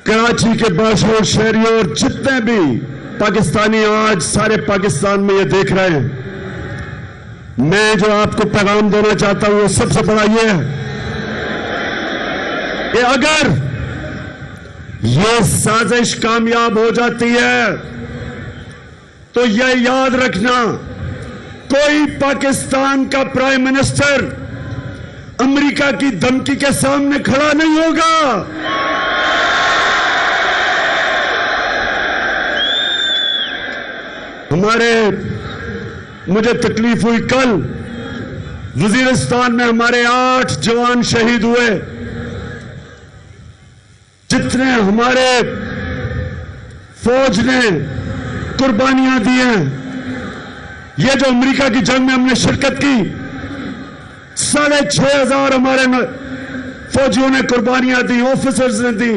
कराची के बाशूर शहरियों और जितने भी पाकिस्तानी आज सारे पाकिस्तान में ये देख रहे हैं, मैं जो आपको पैगाम देना चाहता हूं वो सबसे बड़ा ये है कि अगर ये साजिश कामयाब हो जाती है तो यह याद रखना, कोई पाकिस्तान का प्राइम मिनिस्टर अमेरिका की धमकी के सामने खड़ा नहीं होगा। मुझे तकलीफ हुई, कल वजीरिस्तान में हमारे 8 जवान शहीद हुए। जितने हमारे फौज ने कुर्बानियां दी हैं, ये जो अमेरिका की जंग में हमने शिरकत की, 6,500 हमारे फौजियों ने कुर्बानियां दी, ऑफिसर्स ने दी।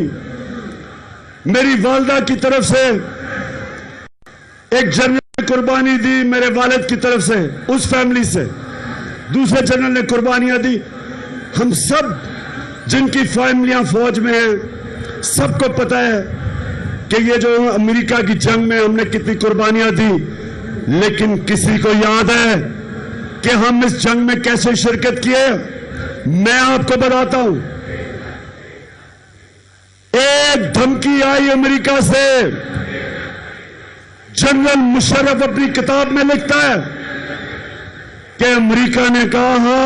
मेरी वालदा की तरफ से एक जनरल ने कुर्बानी दी, मेरे वालिद की तरफ से, उस फैमिली से दूसरे जनरल ने कुर्बानियां दी। हम सब जिनकी फैमिलियां फौज में हैं, सबको पता है कि ये जो अमेरिका की जंग में हमने कितनी कुर्बानियां दी। लेकिन किसी को याद है कि हम इस जंग में कैसे शिरकत किए? मैं आपको बताता हूं। एक धमकी आई अमेरिका से। जनरल मुशर्रफ अपनी किताब में लिखता है कि अमेरिका ने कहा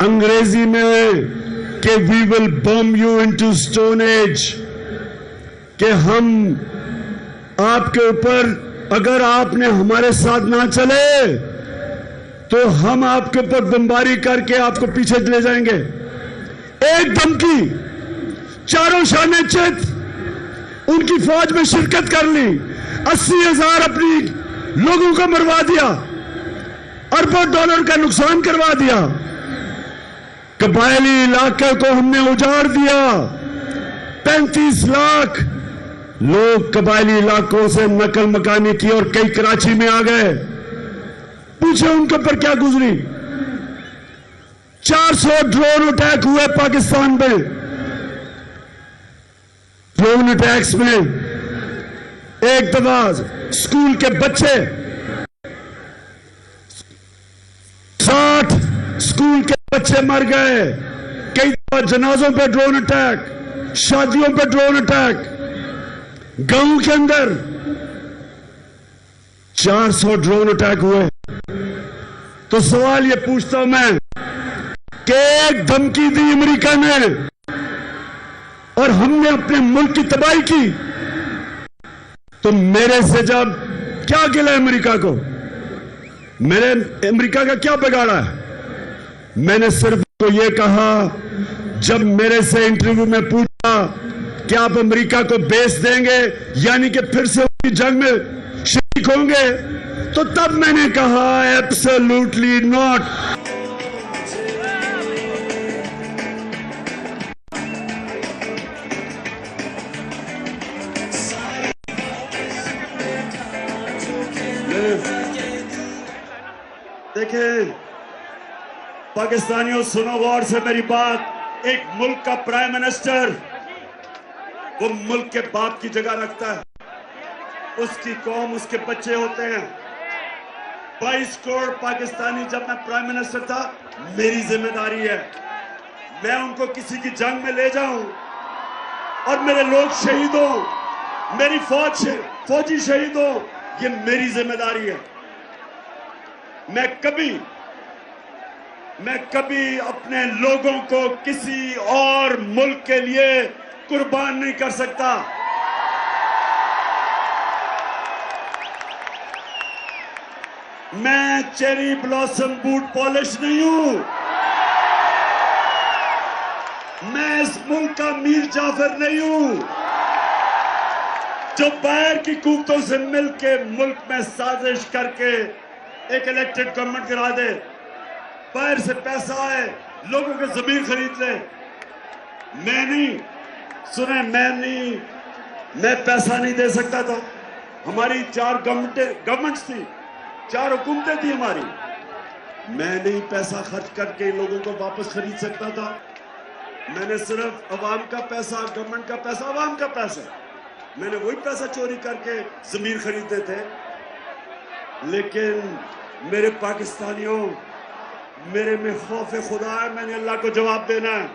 अंग्रेजी में कि we will bomb you into stone age, कि हम आपके ऊपर, अगर आपने हमारे साथ ना चले तो हम आपके ऊपर बमबारी करके आपको पीछे ले जाएंगे। एक धमकी, चारों शाने चित उनकी फौज में शिरकत कर ली, 80,000 अपनी लोगों को मरवा दिया, अरबों डॉलर का नुकसान करवा दिया। कबायली इलाके को हमने उजाड़ दिया। 35 लाख लोग कबायली इलाकों से नकल मकानी की और कई कराची में आ गए। पूछे उनके ऊपर क्या गुजरी। 400 ड्रोन अटैक हुए पाकिस्तान में। ड्रोन अटैक्स में एक दफा स्कूल के बच्चे, 60 स्कूल के बच्चे मर गए। कई दफा जनाजों पे ड्रोन अटैक, शादियों पे ड्रोन अटैक, गांव के अंदर 400 ड्रोन अटैक हुए। तो सवाल ये पूछता हूं मैं कि एक धमकी दी अमेरिका ने और हमने अपने मुल्क की तबाही की, तो मेरे से जब क्या गिला अमेरिका को? मेरे अमेरिका का क्या बिगाड़ा है? मैंने सिर्फ तो ये कहा, जब मेरे से इंटरव्यू में पूछा कि आप अमेरिका को बेस देंगे यानी कि फिर से उनकी जंग में शरीक होंगे, तो तब मैंने कहा एब्सोल्युटली नॉट। देखें पाकिस्तानियों, सुनो गौर से मेरी बात। एक मुल्क का प्राइम मिनिस्टर वो मुल्क के बाप की जगह रखता है। उसकी कौम, उसके बच्चे होते हैं। 22 करोड़ पाकिस्तानी, जब मैं प्राइम मिनिस्टर था, मेरी जिम्मेदारी है मैं उनको किसी की जंग में ले जाऊं और मेरे लोग शहीद हों, मेरी फौजी शहीद हो, ये मेरी जिम्मेदारी है। मैं कभी अपने लोगों को किसी और मुल्क के लिए कुर्बान नहीं कर सकता। मैं चेरी ब्लॉसम बूट पॉलिश नहीं हूं। मैं इस मुल्क का मीर जाफर नहीं हूं जो बाहर की कुव्वतों से मिलकर मुल्क में साजिश करके एक इलेक्टेड गवर्नमेंट गिरा दे, बाहर से पैसा आए, लोगों के जमीन खरीद ले। मैं नहीं, सुने, मैं पैसा नहीं दे सकता था। हमारी 4 गवर्नमेंट्स थी, 4 हुकूमतें थी हमारी। मैं नहीं पैसा खर्च करके लोगों को वापस खरीद सकता था। मैंने सिर्फ अवाम का पैसा, गवर्नमेंट का पैसा, अवाम का पैसा, मैंने वही पैसा चोरी करके जमीन खरीदे थे। लेकिन मेरे पाकिस्तानियों, मेरे में खौफ खुदा है, मैंने अल्लाह को जवाब देना है।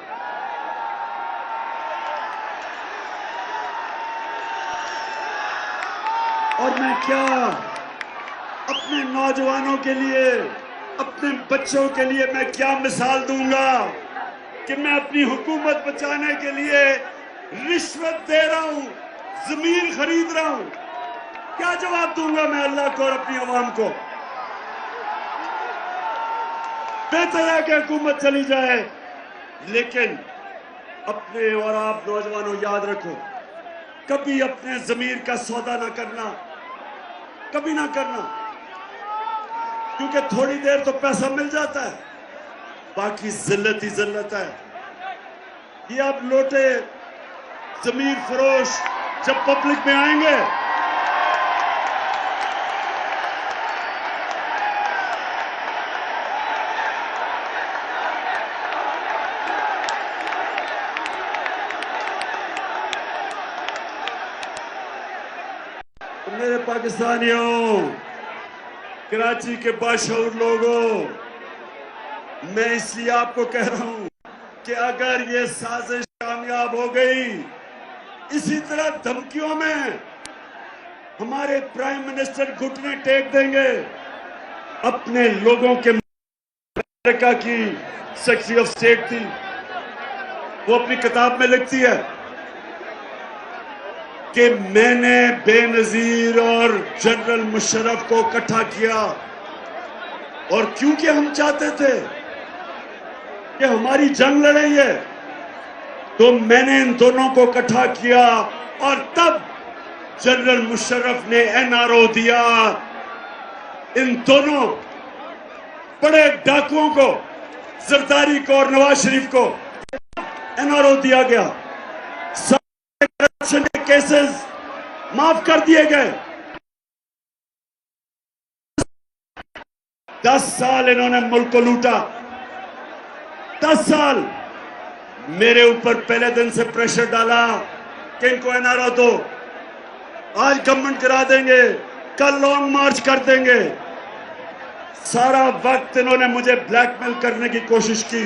और मैं क्या अपने नौजवानों के लिए, अपने बच्चों के लिए मैं क्या मिसाल दूंगा कि मैं अपनी हुकूमत बचाने के लिए रिश्वत दे रहा हूं, जमीन खरीद रहा हूं? क्या जवाब दूंगा मैं अल्लाह को और अपनी आवाम को? बेहतर है कि हुकूमत चली जाए, लेकिन अपने और आप नौजवानों याद रखो, कभी अपने जमीर का सौदा ना करना, कभी ना करना, क्योंकि थोड़ी देर तो पैसा मिल जाता है, बाकी जिल्लत ही जिल्लत है। ये आप लोटे जमीर फरोश जब पब्लिक में आएंगे, मेरे पाकिस्तानियों, कराची के बाशऊर लोगों, मैं इसलिए आपको कह रहा हूं कि अगर ये साजिश कामयाब हो गई, इसी तरह धमकियों में हमारे प्राइम मिनिस्टर घुटने टेक देंगे। अपने लोगों के, अमेरिका की सेक्रेटरी ऑफ स्टेट थी, वो अपनी किताब में लिखती है कि मैंने बेनजीर और जनरल मुशर्रफ को इकट्ठा किया, और क्योंकि हम चाहते थे कि हमारी जंग लड़ाई है, तो मैंने इन दोनों को इकट्ठा किया, और तब जनरल मुशर्रफ ने एनआरओ दिया। इन दोनों बड़े डाकुओं को, जरदारी को और नवाज शरीफ को एनआरओ दिया गया। करप्शन के केसेस माफ कर दिए गए। 10 साल इन्होंने मुल्क को लूटा, 10 साल मेरे ऊपर पहले दिन से प्रेशर डाला कि इनको एनआरओ दो, आज गवर्नमेंट करा देंगे, कल लॉन्ग मार्च कर देंगे। सारा वक्त इन्होंने मुझे ब्लैकमेल करने की कोशिश की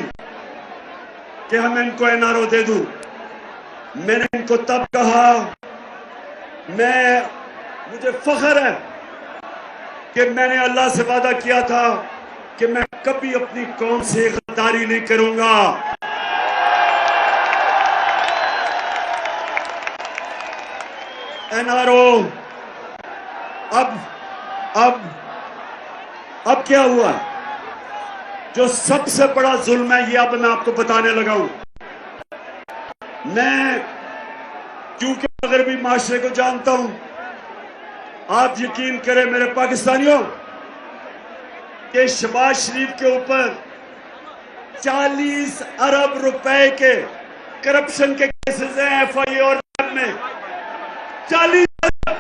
कि हम इनको एनआरओ दे दूं। मैंने इनको तब कहा, मुझे फख्र है कि मैंने अल्लाह से वादा किया था कि मैं कभी अपनी कौम से गद्दारी नहीं करूंगा। एनआरओ अब क्या हुआ? जो सबसे बड़ा जुल्म है, ये अब मैं आपको बताने लगा हूं। मैं क्योंकि मगरबी माशरे को जानता हूं, आप यकीन करें मेरे पाकिस्तानियों कि शहबाज शरीफ के ऊपर 40 अरब रुपए के करप्शन के केसेस हैं एफआईए और में 40 अरब।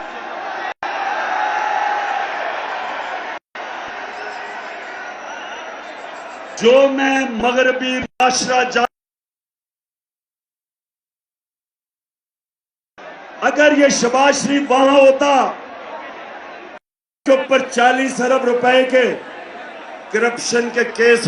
जो मैं मगरबी माशरा अगर ये शहबाज शरीफ वहां होता, के ऊपर 40 अरब रुपए के करप्शन के केस